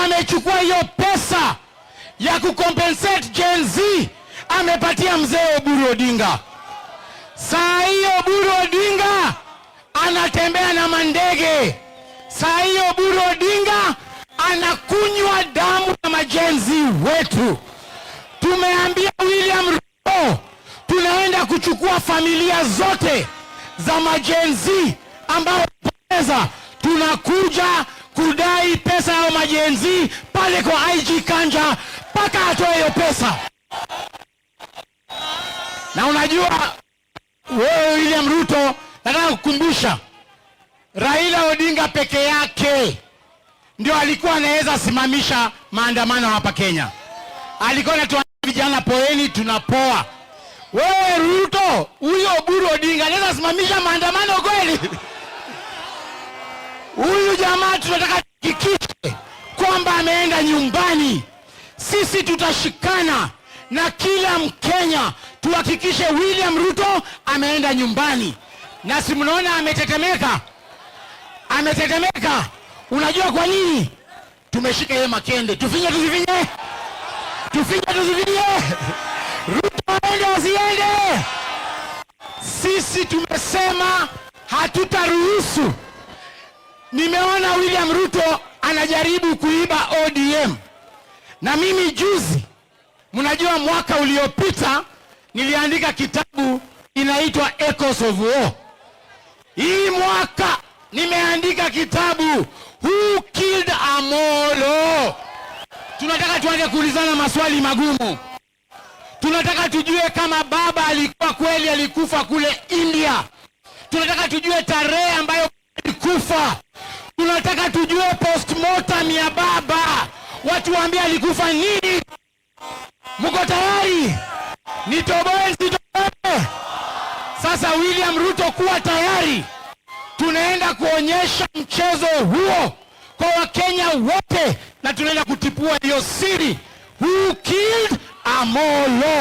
amechukua hiyo pesa ya kucompensate Gen Z, amepatia mzee Oburu Odinga. Saa hiyo Oburu Odinga anatembea na mandege. Saa hiyo Oburu Odinga anakunywa damu ya majenzi wetu. Tumeambia William Ruto tunaenda kuchukua familia zote za majenzi ambao pesa, tunakuja kudai pesa ya majenzi pale kwa IG Kanja mpaka atoe hiyo pesa. Na unajua wewe William Ruto, nataka kukumbusha Raila Odinga peke yake ndio alikuwa anaweza simamisha maandamano hapa Kenya. Alikuwa anatuambia vijana poeni, tunapoa. Wewe Ruto, huyo Oburu Odinga anaweza simamisha maandamano kweli? Huyu jamaa tunataka tuhakikishe kwamba ameenda nyumbani. Sisi tutashikana na kila Mkenya tuhakikishe William Ruto ameenda nyumbani. Na si mnaona ametetemeka? Ametetemeka. Unajua kwa nini? Tumeshika yeye makende. Tufinye tusifinye? Tufinye tusifinye? Ruto aende asiende? Sisi tumesema hatutaruhusu. Nimeona William Ruto anajaribu kuiba ODM. Na mimi juzi, mnajua mwaka uliopita niliandika kitabu inaitwa Echoes of War. Hii mwaka nimeandika kitabu Who Killed Amolo. Tunataka tuanze kuulizana maswali magumu. Tunataka tujue kama baba alikuwa kweli alikufa kule India. Tunataka tujue tarehe ambayo alikufa. Tunataka tujue postmortem ya baba. Watu waambie alikufa nini? Mko tayari? Nitoboe sitoboe? Sasa William Ruto, kuwa tayari. Tunaenda kuonyesha mchezo huo kwa Wakenya wote na tunaenda kutipua hiyo siri. Who killed Amolo?